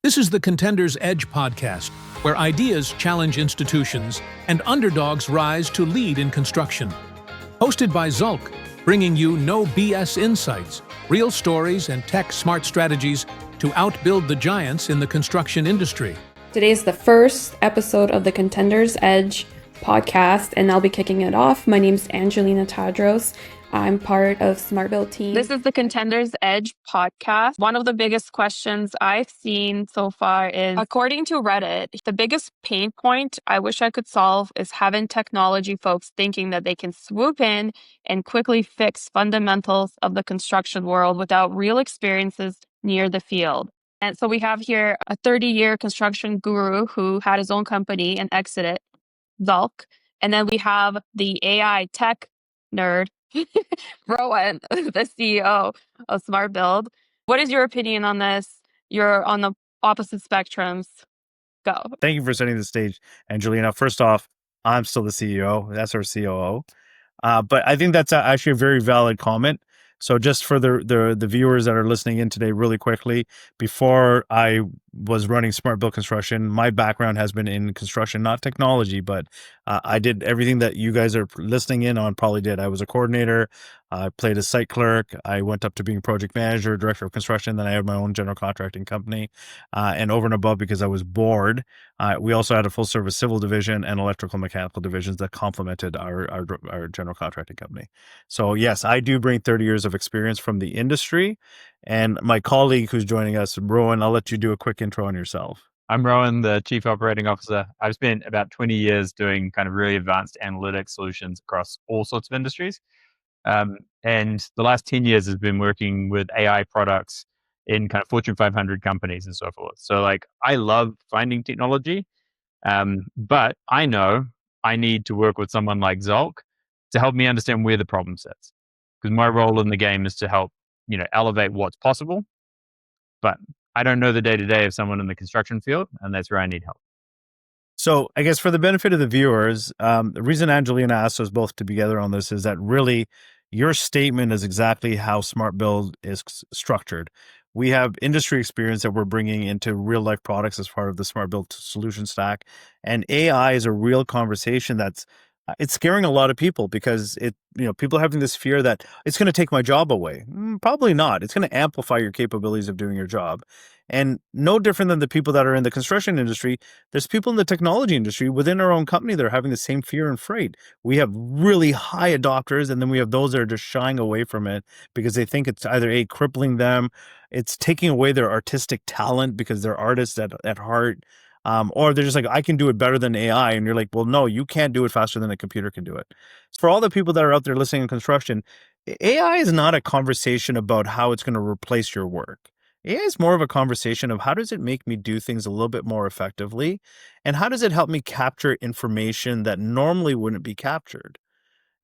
This is the Contender's Edge podcast, where ideas challenge institutions and underdogs rise to lead in construction. Hosted by Zulk, bringing you no BS insights, real stories, and tech-smart strategies to outbuild the giants in the construction industry. Today is the first episode of the Contender's Edge podcast, and I'll be kicking it off. My name's Angelina Tadros. I'm part of Smart Build team. This is the Contender's Edge podcast. One of the biggest questions I've seen so far is, according to Reddit, the biggest pain point I wish I could solve is having technology folks thinking that they can swoop in and quickly fix fundamentals of the construction world without real experiences near the field. And so we have here a 30-year construction guru who had his own company and exited, Zulk. And then we have the AI tech nerd, Rowan, the CEO of Smart Build. What is your opinion on this? You're on the opposite spectrums. Go. Thank you for setting the stage, Angelina. First off, I'm still the CEO. That's our COO. But I think that's actually a very valid comment. So just for the viewers that are listening in today really quickly, before I was running Smart Build Construction, my background has been in construction, not technology, but I did everything that you guys are listening in on probably did. I was a coordinator, I played as site clerk, I went up to being project manager, director of construction, then I had my own general contracting company. And over and above, because I was bored, we also had a full service civil division and electrical mechanical divisions that complemented our general contracting company. So yes, I do bring 30 years of experience from the industry. And my colleague who's joining us, Rowan, I'll let you do a quick intro on yourself. I'm Rowan, the Chief Operating Officer. I've spent about 20 years doing kind of really advanced analytics solutions across all sorts of industries. And the last 10 years has been working with AI products in kind of Fortune 500 companies and so forth. So like, I love finding technology, but I know I need to work with someone like Zulk to help me understand where the problem sits. Because my role in the game is to help, elevate what's possible. But I don't know the day-to-day of someone in the construction field, and that's where I need help. So I guess for the benefit of the viewers, the reason Angelina asked us both to be together on this is that really your statement is exactly how Smart Build is structured. We have industry experience that we're bringing into real life products as part of the Smart Build solution stack. And AI is a real conversation that's it's scaring a lot of people because people are having this fear that it's going to take my job away. Probably not. It's going to amplify your capabilities of doing your job. And no different than the people that are in the construction industry, there's people in the technology industry within our own company that are having the same fear and freight. We have really high adopters, and then we have those that are just shying away from it because they think it's either crippling them, it's taking away their artistic talent because they're artists at heart. Or they're just like, I can do it better than AI. And you're like, well, no, you can't do it faster than a computer can do it. For all the people that are out there listening in construction, AI is not a conversation about how it's going to replace your work. AI is more of a conversation of how does it make me do things a little bit more effectively? And how does it help me capture information that normally wouldn't be captured?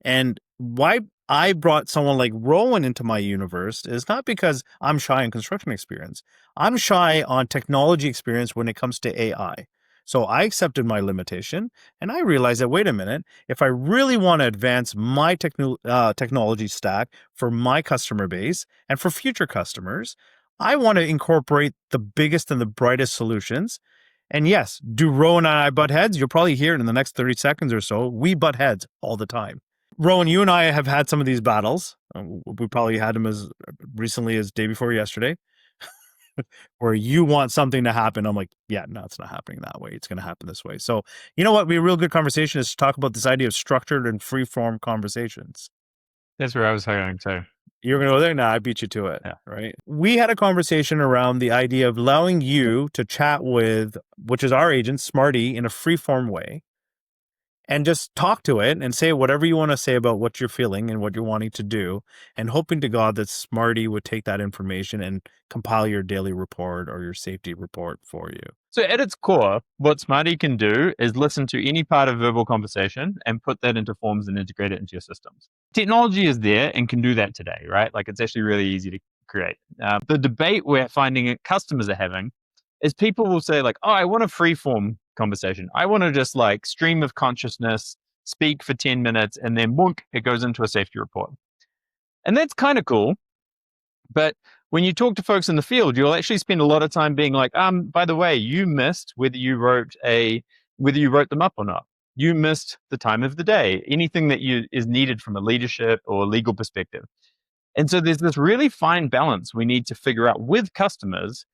And why I brought someone like Rowan into my universe is not because I'm shy on construction experience. I'm shy on technology experience when it comes to AI. So I accepted my limitation and I realized that, wait a minute, if I really want to advance my technology stack for my customer base and for future customers, I want to incorporate the biggest and the brightest solutions. And yes, do Rowan and I butt heads? You'll probably hear it in the next 30 seconds or so. We butt heads all the time. Rowan, you and I have had some of these battles. We probably had them as recently as day before yesterday, where you want something to happen. I'm like, yeah, no, it's not happening that way. It's going to happen this way. So you know what? A real good conversation is to talk about this idea of structured and free-form conversations. That's where I was going to. You're going to go there? No, I beat you to it. Yeah. Right. We had a conversation around the idea of allowing you to chat with, which is our agent, Smarty, in a free-form way. And just talk to it and say whatever you want to say about what you're feeling and what you're wanting to do, and hoping to God that Smarty would take that information and compile your daily report or your safety report for you. So at its core, what Smarty can do is listen to any part of verbal conversation and put that into forms and integrate it into your systems. Technology is there and can do that today, right? Like it's actually really easy to create. The debate we're finding customers are having is people will say like, oh, I want a free form conversation. I want to just like stream of consciousness, speak for 10 minutes, and then boom, it goes into a safety report. And that's kind of cool. But when you talk to folks in the field, you'll actually spend a lot of time being like, by the way, you missed whether you wrote them up or not. You missed the time of the day, anything that is needed from a leadership or legal perspective. And so there's this really fine balance we need to figure out with customers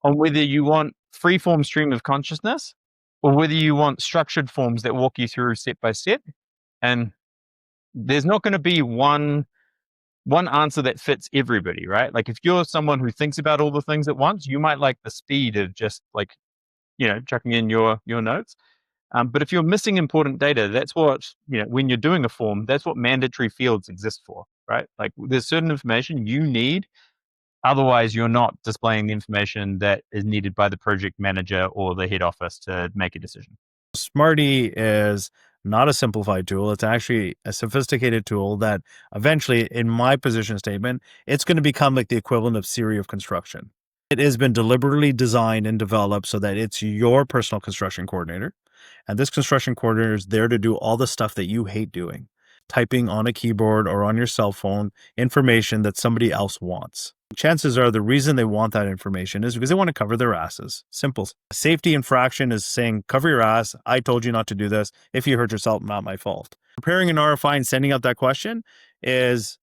on whether you want free form stream of consciousness or whether you want structured forms that walk you through step by step. And there's not going to be one answer that fits everybody, right? Like if you're someone who thinks about all the things at once, you might like the speed of just like, chucking in your notes. But if you're missing important data, that's what, when you're doing a form, that's what mandatory fields exist for, right? Like there's certain information you need. Otherwise, you're not displaying the information that is needed by the project manager or the head office to make a decision. Smarty is not a simplified tool. It's actually a sophisticated tool that eventually, in my position statement, it's going to become like the equivalent of Siri of construction. It has been deliberately designed and developed so that it's your personal construction coordinator. And this construction coordinator is there to do all the stuff that you hate doing. Typing on a keyboard or on your cell phone information that somebody else wants. Chances are the reason they want that information is because they want to cover their asses. Simple. Safety infraction is saying, cover your ass. I told you not to do this. If you hurt yourself, not my fault. Preparing an RFI and sending out that question is,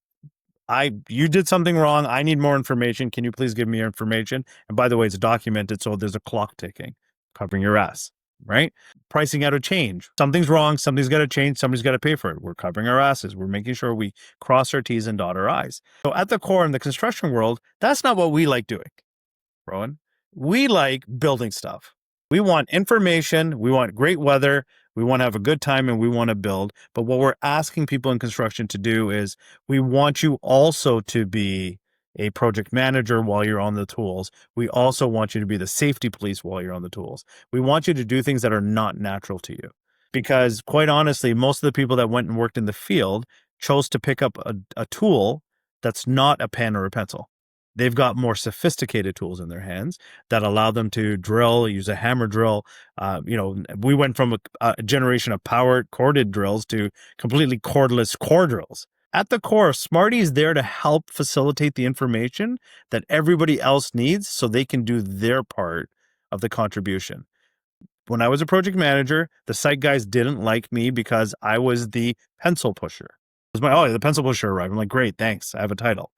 you did something wrong. I need more information. Can you please give me your information? And by the way, it's documented, so there's a clock ticking. Covering your ass, right? Pricing out a change. Something's wrong. Something's got to change. Somebody's got to pay for it. We're covering our asses. We're making sure we cross our T's and dot our I's. So at the core in the construction world, that's not what we like doing, Rowan. We like building stuff. We want information. We want great weather. We want to have a good time and we want to build. But what we're asking people in construction to do is we want you also to be a project manager while you're on the tools. We also want you to be the safety police while you're on the tools. We want you to do things that are not natural to you. Because quite honestly, most of the people that went and worked in the field chose to pick up a tool that's not a pen or a pencil. They've got more sophisticated tools in their hands that allow them to drill, use a hammer drill. We went from a generation of powered corded drills to completely cordless core drills. At the core, Smarty is there to help facilitate the information that everybody else needs so they can do their part of the contribution. When I was a project manager, the site guys didn't like me because I was the pencil pusher. It was the pencil pusher arrived. I'm like, great, thanks. I have a title.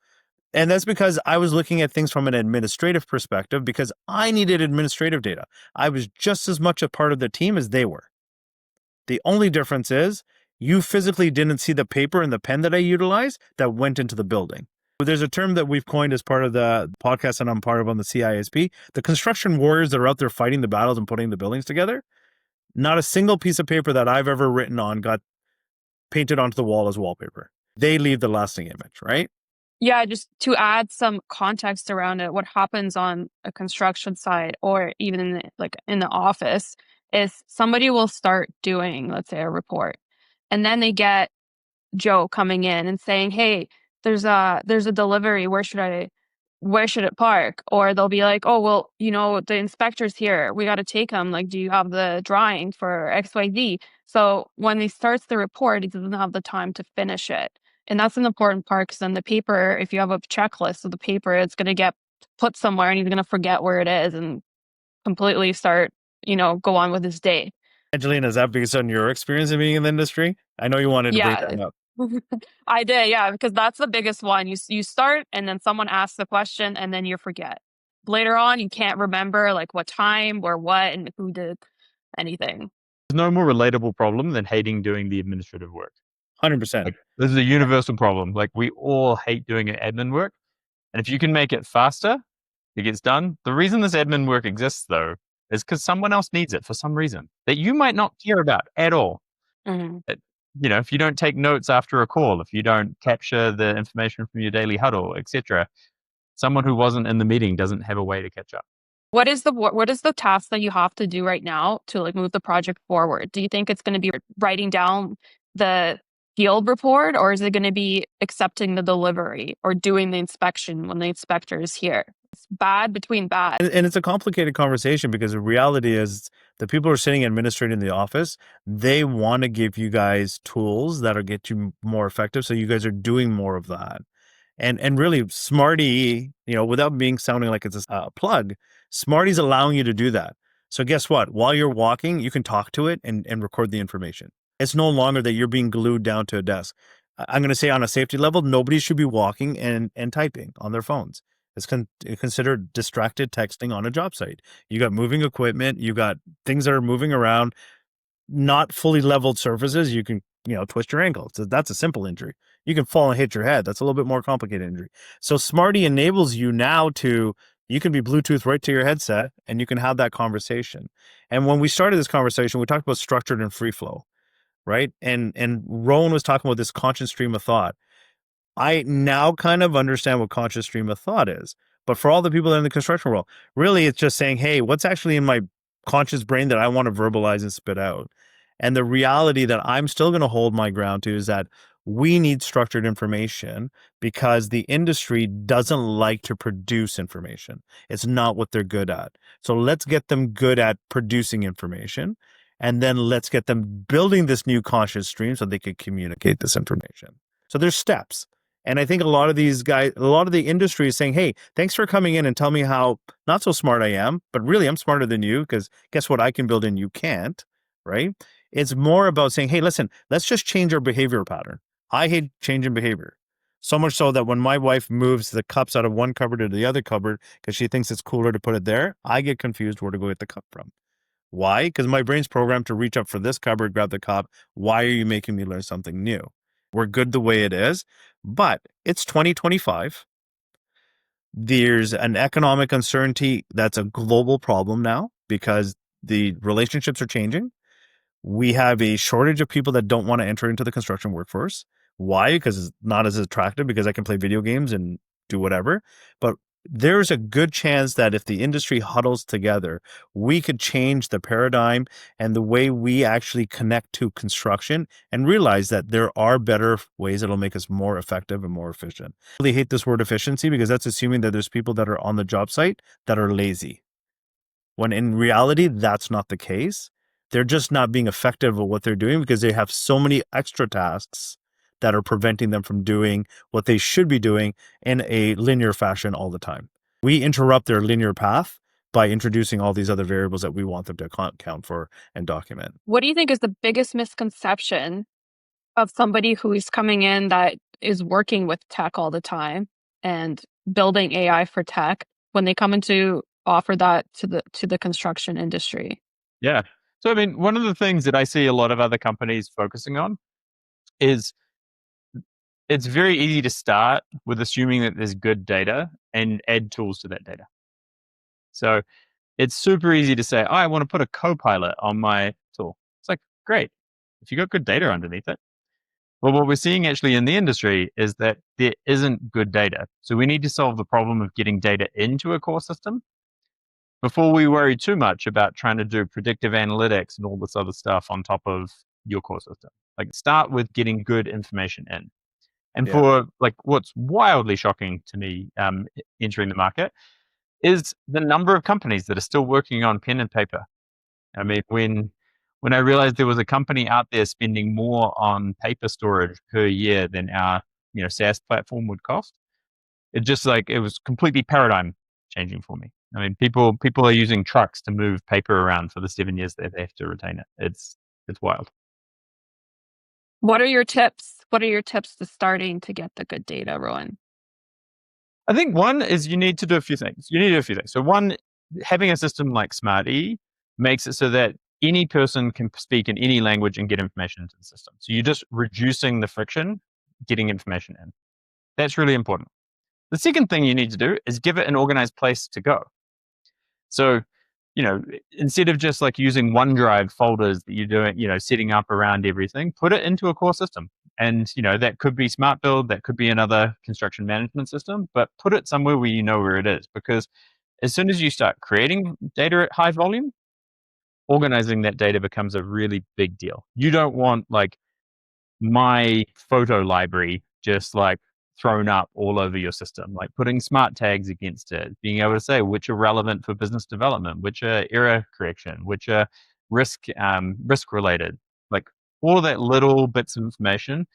And that's because I was looking at things from an administrative perspective because I needed administrative data. I was just as much a part of the team as they were. The only difference is you physically didn't see the paper and the pen that I utilized that went into the building. There's a term that we've coined as part of the podcast that I'm part of on the CISP, the construction warriors that are out there fighting the battles and putting the buildings together. Not a single piece of paper that I've ever written on got painted onto the wall as wallpaper. They leave the lasting image, right? Yeah, just to add some context around it, what happens on a construction site or even in the office is somebody will start doing, let's say, a report, and then they get Joe coming in and saying, "Hey, there's a delivery. Where should it park?" Or they'll be like, "Oh, well, the inspector's here. We got to take him. Like, do you have the drawing for XYZ?" So when he starts the report, he doesn't have the time to finish it. And that's an important part because then the paper, if you have a checklist of the paper, it's going to get put somewhere and he's going to forget where it is and completely start, go on with his day. Angelina, is that based on your experience in being in the industry? I know you wanted to break that up. I did, yeah, because that's the biggest one. You start and then someone asks the question and then you forget. Later on, you can't remember like what time or what and who did anything. There's no more relatable problem than hating doing the administrative work. 100%. Like, this is a universal problem. Like we all hate doing admin work. And if you can make it faster, it gets done. The reason this admin work exists though, is because someone else needs it for some reason that you might not care about at all. Mm-hmm. If you don't take notes after a call, if you don't capture the information from your daily huddle, etc., someone who wasn't in the meeting doesn't have a way to catch up. What is the task that you have to do right now to move the project forward? Do you think it's going to be writing down the field report, or is it going to be accepting the delivery or doing the inspection when the inspector is here? It's bad between bad. And it's a complicated conversation because the reality is the people who are sitting administrating the office, they want to give you guys tools that'll get you more effective. So you guys are doing more of that. And really, Smarty, without being sounding like it's a plug, Smarty's allowing you to do that. So guess what? While you're walking, you can talk to it and record the information. It's no longer that you're being glued down to a desk. I'm going to say on a safety level, nobody should be walking and typing on their phones. It's considered distracted texting on a job site. You got moving equipment, you got things that are moving around, not fully leveled surfaces. You can, twist your ankle. So that's a simple injury. You can fall and hit your head. That's a little bit more complicated injury. So Smarty enables you now you can be Bluetooth right to your headset and you can have that conversation. And when we started this conversation, we talked about structured and free flow, right? And Rowan was talking about this conscious stream of thought. I now kind of understand what conscious stream of thought is. But for all the people that are in the construction world, really it's just saying, hey, what's actually in my conscious brain that I want to verbalize and spit out? And the reality that I'm still going to hold my ground to is that we need structured information because the industry doesn't like to produce information. It's not what they're good at. So let's get them good at producing information. And then let's get them building this new conscious stream so they could communicate this information. So there's steps. And I think a lot of these guys, a lot of the industry is saying, hey, thanks for coming in and tell me how not so smart I am, but really I'm smarter than you because guess what? I can build and you can't, right? It's more about saying, hey, listen, let's just change our behavior pattern. I hate changing behavior. So much so that when my wife moves the cups out of one cupboard to the other cupboard because she thinks it's cooler to put it there, I get confused where to go get the cup from. Why? Because my brain's programmed to reach up for this cupboard, grab the cup. Why are you making me learn something new? We're good the way it is, but it's 2025. There's an economic uncertainty that's a global problem now because the relationships are changing. We have a shortage of people that don't want to enter into the construction workforce. Why? Because it's not as attractive because I can play video games and do whatever. But there's a good chance that if the industry huddles together, we could change the paradigm and the way we actually connect to construction and realize that there are better ways that'll make us more effective and more efficient. I really hate this word efficiency because that's assuming that there's people that are on the job site that are lazy. When in reality, that's not the case. They're just not being effective at what they're doing because they have so many extra tasks that are preventing them from doing what they should be doing in a linear fashion all the time. We interrupt their linear path by introducing all these other variables that we want them to account for and document. What do you think is the biggest misconception of somebody who is coming in that is working with tech all the time and building AI for tech when they come into offer that to the construction industry? Yeah. So, I mean, one of the things that I see a lot of other companies focusing on is it's very easy to start with assuming that there's good data and add tools to that data. So it's super easy to say, oh, I want to put a Copilot on my tool. It's like, great. If you got good data underneath it. Well, what we're seeing actually in the industry is that there isn't good data. So we need to solve the problem of getting data into a core system before we worry too much about trying to do predictive analytics and all this other stuff on top of your core system. Like start with getting good information in. And for like what's wildly shocking to me entering the market is the number of companies that are still working on pen and paper. I mean, when I realized there was a company out there spending more on paper storage per year than our SaaS platform would cost, it was completely paradigm changing for me. I mean, people are using trucks to move paper around for the 7 years that they have to retain it. It's wild. What are your tips? What are your tips to starting to get the good data, Rowan? I think one is you need to do a few things. So one, having a system like Smarty makes it so that any person can speak in any language and get information into the system. So you're just reducing the friction getting information in. That's really important. The second thing you need to do is give it an organized place to go. So, instead of just like using OneDrive folders that you're doing, setting up around everything, put it into a core system. And, that could be Smart Build, that could be another construction management system, but put it somewhere where you know where it is. Because as soon as you start creating data at high volume, organizing that data becomes a really big deal. You don't want like my photo library just like thrown up all over your system, like putting smart tags against it, being able to say which are relevant for business development, which are error correction, which are risk related, like all of that little bits of information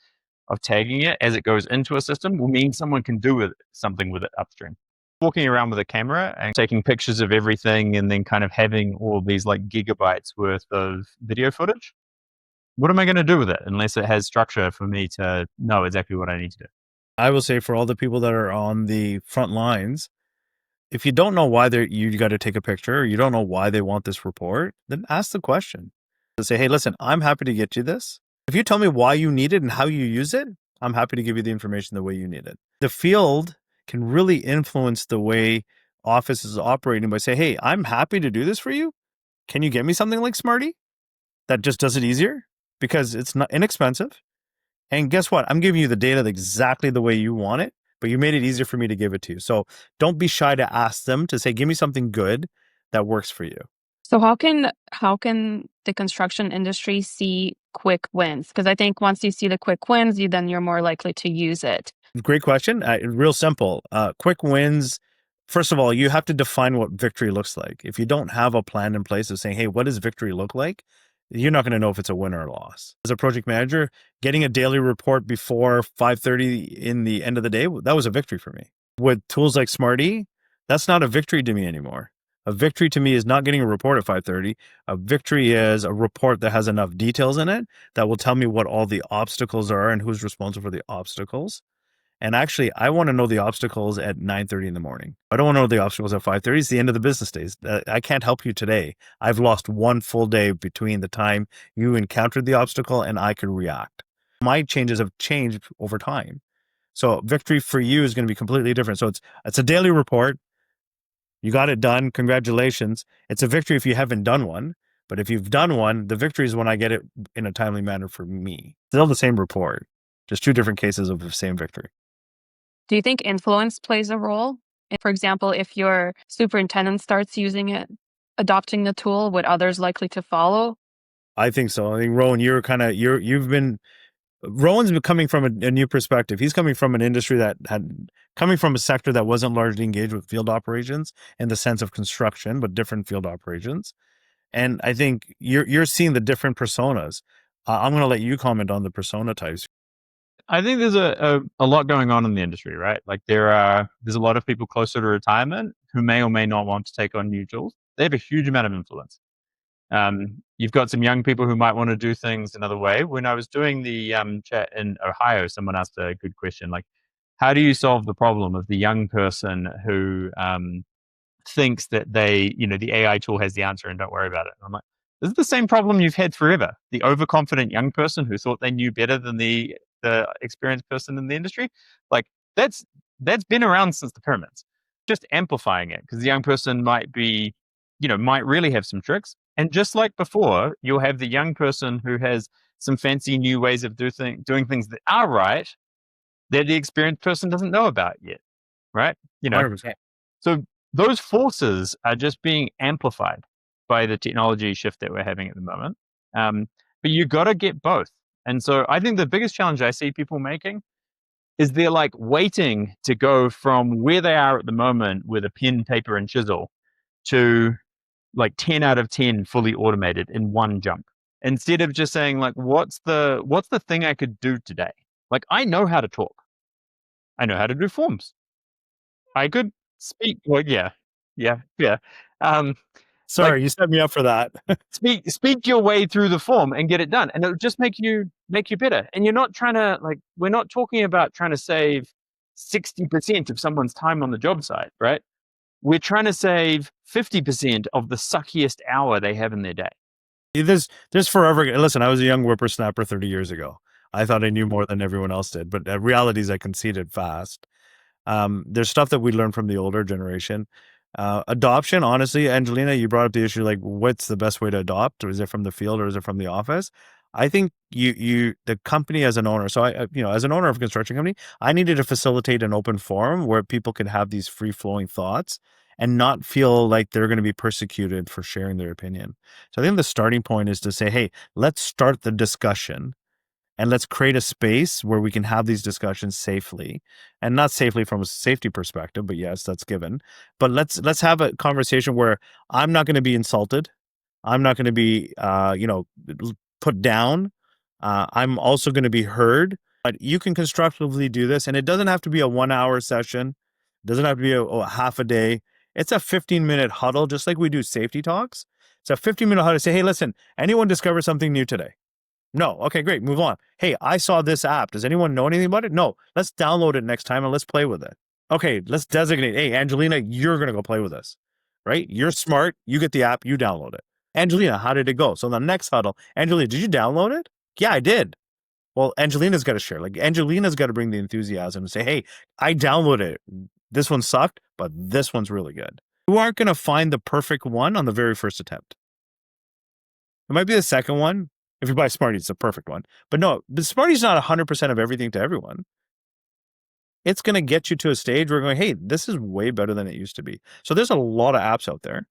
of tagging it as it goes into a system will mean someone can do something with it upstream. Walking around with a camera and taking pictures of everything and then kind of having all these like gigabytes worth of video footage. What am I going to do with it unless it has structure for me to know exactly what I need to do? I will say for all the people that are on the front lines, if you don't know why you got to take a picture, or you don't know why they want this report, then ask the question. To say, hey, listen, I'm happy to get you this. If you tell me why you need it and how you use it, I'm happy to give you the information the way you need it. The field can really influence the way office is operating by saying, hey, I'm happy to do this for you. Can you get me something like Smarty that just does it easier? Because it's not inexpensive. And guess what? I'm giving you the data exactly the way you want it, but you made it easier for me to give it to you. So don't be shy to ask them to say, give me something good that works for you. So how can the construction industry see quick wins? Because I think once you see the quick wins, then you're more likely to use it. Great question. Real simple. Quick wins. First of all, you have to define what victory looks like. If you don't have a plan in place of saying, hey, what does victory look like? You're not going to know if it's a win or a loss. As a project manager, getting a daily report before 5:30 in the end of the day, that was a victory for me. With tools like Smarty, that's not a victory to me anymore. A victory to me is not getting a report at 5:30. A victory is a report that has enough details in it that will tell me what all the obstacles are and who's responsible for the obstacles. And actually, I want to know the obstacles at 9:30 in the morning. I don't want to know the obstacles at 5:30. It's the end of the business days. I can't help you today. I've lost one full day between the time you encountered the obstacle and I could react. My changes have changed over time. So victory for you is going to be completely different. So it's a daily report. You got it done. Congratulations. It's a victory if you haven't done one. But if you've done one, the victory is when I get it in a timely manner for me. Still the same report, just two different cases of the same victory. Do you think influence plays a role? For example, if your superintendent starts using it, adopting the tool, would others likely to follow? I think so. I think Rowan, Rowan's been coming from a new perspective. He's coming from an industry coming from a sector that wasn't largely engaged with field operations in the sense of construction, but different field operations. And I think you're seeing the different personas. I'm going to let you comment on the persona types. I think there's a lot going on in the industry, right? Like there's a lot of people closer to retirement who may or may not want to take on new tools. They have a huge amount of influence. You've got some young people who might want to do things another way. When I was doing the chat in Ohio, someone asked a good question, like, how do you solve the problem of the young person who thinks that the AI tool has the answer and don't worry about it? And I'm like, this is the same problem you've had forever. The overconfident young person who thought they knew better than the experienced person in the industry. Like that's been around since the pyramids. Just amplifying it because the young person might really have some tricks. And just like before, you'll have the young person who has some fancy new ways of doing things that are right that the experienced person doesn't know about yet, right? 100%. So those forces are just being amplified by the technology shift that we're having at the moment. But you got to get both. And so I think the biggest challenge I see people making is they're like waiting to go from where they are at the moment with a pen, paper, and chisel to like 10 out of 10 fully automated in one jump. Instead of just saying like, what's the thing I could do today? Like I know how to talk. I know how to do forms. I could speak. Well, yeah. Sorry, you set me up for that. Speak your way through the form and get it done, and it'll just make you better. And you're not trying to we're not talking about trying to save 60% of someone's time on the job site, right? We're trying to save 50% of the suckiest hour they have in their day. There's forever. Listen, I was a young whippersnapper 30 years ago. I thought I knew more than everyone else did, but reality is I conceded fast. There's stuff that we learned from the older generation. Adoption, honestly, Angelina, you brought up the issue, like what's the best way to adopt? Or is it from the field or is it from the office? I think the company as an owner, so as an owner of a construction company, I needed to facilitate an open forum where people could have these free flowing thoughts and not feel like they're going to be persecuted for sharing their opinion. So I think the starting point is to say, hey, let's start the discussion. And let's create a space where we can have these discussions safely, and not safely from a safety perspective, but yes, that's given. But let's have a conversation where I'm not going to be insulted. I'm not going to be, put down. I'm also going to be heard, But you can constructively do this, and it doesn't have to be a 1 hour session. It doesn't have to be a half a day. It's a 15-minute huddle, just like we do safety talks. It's a 15-minute huddle to say, hey, listen, anyone discover something new today? No. Okay, great. Move on. Hey, I saw this app. Does anyone know anything about it? No. Let's download it next time and let's play with it. Okay, let's designate. Hey, Angelina, you're going to go play with this, right? You're smart. You get the app. You download it. Angelina, how did it go? So the next huddle, Angelina, did you download it? Yeah, I did. Well, Angelina's got to share. Like, Angelina's got to bring the enthusiasm and say, hey, I downloaded it. This one sucked, but this one's really good. You aren't going to find the perfect one on the very first attempt. It might be the second one. If you buy Smarty, it's the perfect one. But no, the Smarty's not 100% of everything to everyone. It's going to get you to a stage where you're going, hey, this is way better than it used to be. So there's a lot of apps out there.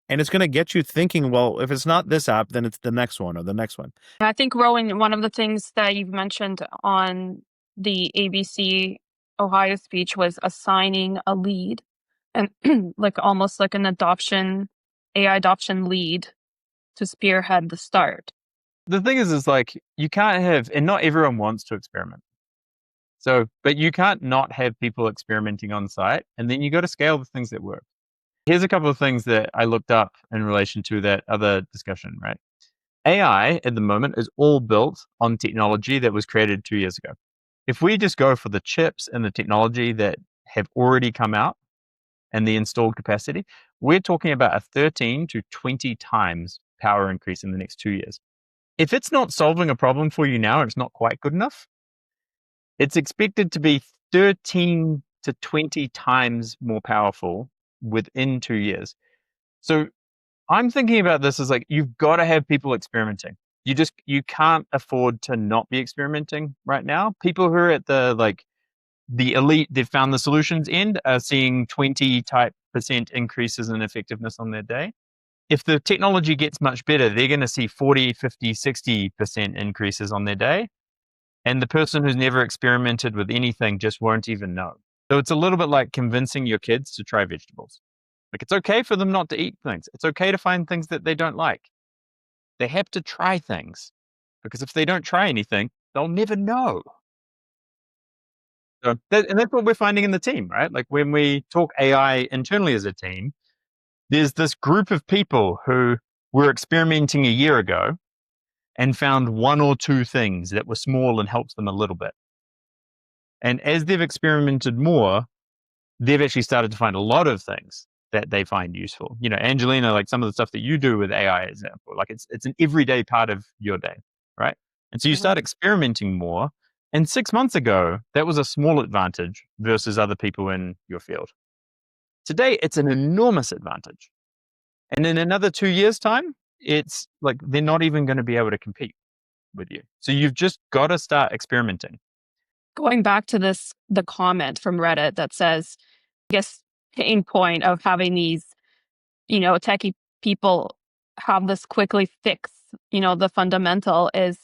And it's going to get you thinking, well, if it's not this app, then it's the next one or the next one. I think, Rowan, one of the things that you've mentioned on the ABC Ohio speech was assigning a lead and like almost like an AI adoption lead to spearhead the start. The thing is like, you can't have, and not everyone wants to experiment. So, but you can't not have people experimenting on site, and then you got to scale the things that work. Here's a couple of things that I looked up in relation to that other discussion, right? AI at the moment is all built on technology that was created 2 years ago. If we just go for the chips and the technology that have already come out and the installed capacity, we're talking about a 13 to 20 times power increase in the next 2 years. If it's not solving a problem for you now, it's not quite good enough. It's expected to be 13 to 20 times more powerful within 2 years. So I'm thinking about this as like, you've got to have people experimenting. You can't afford to not be experimenting right now. People who are at the elite, they've found the solutions end, are seeing 20% increases in effectiveness on their day. If the technology gets much better, they're going to see 40, 50, 60% increases on their day. And the person who's never experimented with anything just won't even know. So it's a little bit like convincing your kids to try vegetables. Like, it's okay for them not to eat things. It's okay to find things that they don't like. They have to try things, because if they don't try anything, they'll never know. So and that's what we're finding in the team, right? Like, when we talk AI internally as a team, there's this group of people who were experimenting a year ago and found one or two things that were small and helped them a little bit. And as they've experimented more, they've actually started to find a lot of things that they find useful. You know, Angelina, like some of the stuff that you do with AI, example, like it's an everyday part of your day, right? And so you start experimenting more. And 6 months ago, that was a small advantage versus other people in your field. Today, it's an enormous advantage. And in another 2 years' time, it's like they're not even going to be able to compete with you. So you've just got to start experimenting. Going back to the comment from Reddit that says, I guess, pain point of having these, techie people have this quickly fix, the fundamental is,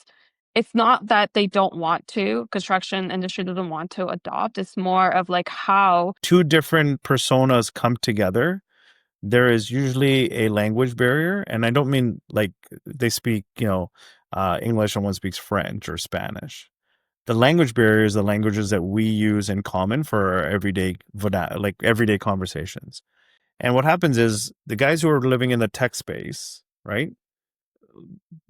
it's not that they don't want to, construction industry doesn't want to adopt. It's more of like how two different personas come together. There is usually a language barrier. And I don't mean like they speak, English and one speaks French or Spanish. The language barrier is the languages that we use in common for our everyday conversations. And what happens is the guys who are living in the tech space, right?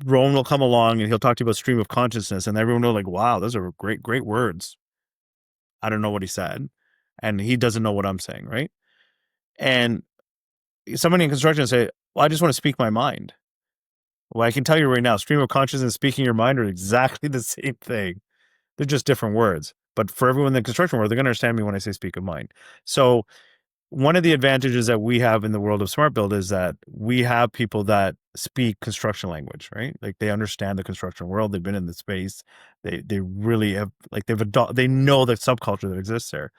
Rowan will come along and he'll talk to you about stream of consciousness, and everyone will like, wow, those are great, great words. I don't know what he said. And he doesn't know what I'm saying, right? And somebody in construction will say, well, I just want to speak my mind. Well, I can tell you right now, stream of consciousness and speaking your mind are exactly the same thing. They're just different words. But for everyone in the construction world, they're going to understand me when I say speak of mind. So one of the advantages that we have in the world of Smart Build is that we have people that speak construction language, right? Like they understand the construction world. They've been in the space. They really have, like they know the subculture that exists there.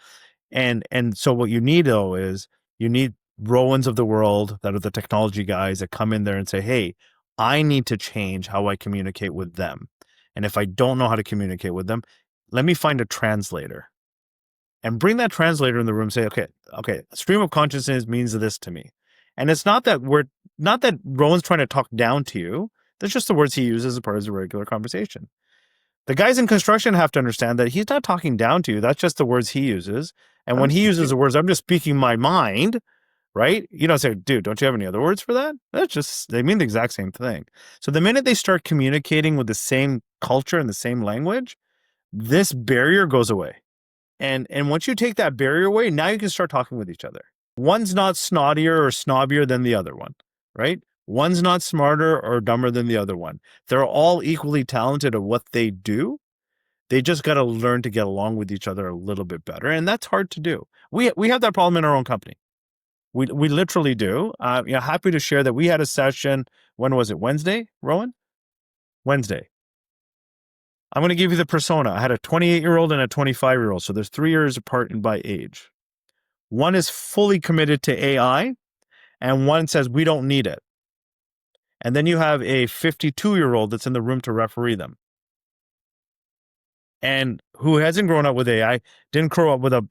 And so what you need though is you need Rowans of the world that are the technology guys that come in there and say, hey, I need to change how I communicate with them. And if I don't know how to communicate with them, let me find a translator. And bring that translator in the room and say, okay, stream of consciousness means this to me. And it's not that Rowan's trying to talk down to you. That's just the words he uses as part of the regular conversation. The guys in construction have to understand that he's not talking down to you. That's just the words he uses. And when he uses the words, I'm just speaking my mind, right? You don't say, dude, don't you have any other words for that? They mean the exact same thing. So the minute they start communicating with the same culture and the same language, this barrier goes away. And once you take that barrier away, now you can start talking with each other. One's not snottier or snobbier than the other one, right? One's not smarter or dumber than the other one. They're all equally talented at what they do. They just got to learn to get along with each other a little bit better. And that's hard to do. We have that problem in our own company. We literally do. Happy to share that we had a session. When was it? Wednesday, Rowan? Wednesday. I'm going to give you the persona. I had a 28-year-old and a 25-year-old. So there's 3 years apart by age. One is fully committed to AI, and one says we don't need it. And then you have a 52-year-old that's in the room to referee them. And who hasn't grown up with AI, didn't grow up with a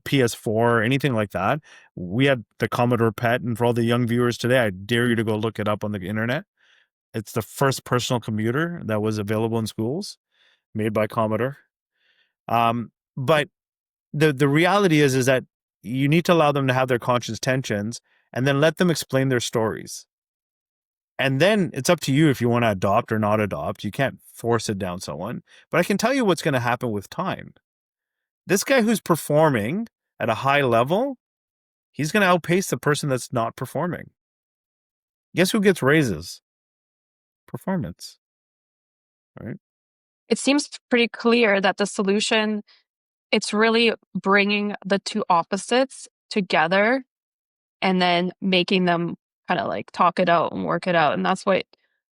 PS4 or anything like that. We had the Commodore PET, and for all the young viewers today, I dare you to go look it up on the internet. It's the first personal computer that was available in schools, made by Commodore. But the reality is that you need to allow them to have their conscious tensions and then let them explain their stories. And then it's up to you if you want to adopt or not adopt. You can't force it down someone. But I can tell you what's going to happen with time. This guy who's performing at a high level, he's going to outpace the person that's not performing. Guess who gets raises? Performance. Right? It seems pretty clear that the solution, it's really bringing the two opposites together and then making them kind of like talk it out and work it out. And that's what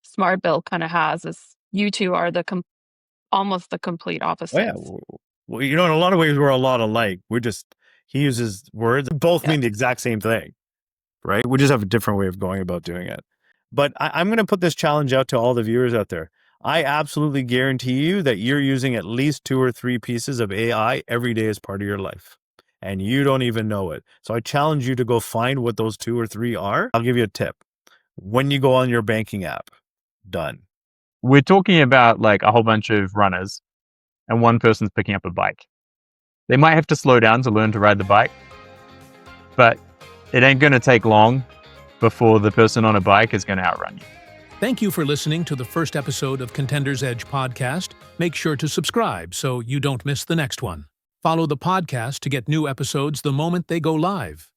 Smart Build kind of has, is you two are almost the complete opposites. Oh, yeah. Well, in a lot of ways, we're a lot alike. He uses words, both mean the exact same thing, right? We just have a different way of going about doing it. But I'm going to put this challenge out to all the viewers out there. I absolutely guarantee you that you're using at least 2 or 3 pieces of AI every day as part of your life. And you don't even know it. So I challenge you to go find what those 2 or 3 are. I'll give you a tip. When you go on your banking app, done. We're talking about like a whole bunch of runners and one person's picking up a bike. They might have to slow down to learn to ride the bike, but it ain't going to take long before the person on a bike is going to outrun you. Thank you for listening to the first episode of Contenders Edge podcast. Make sure to subscribe so you don't miss the next one. Follow the podcast to get new episodes the moment they go live.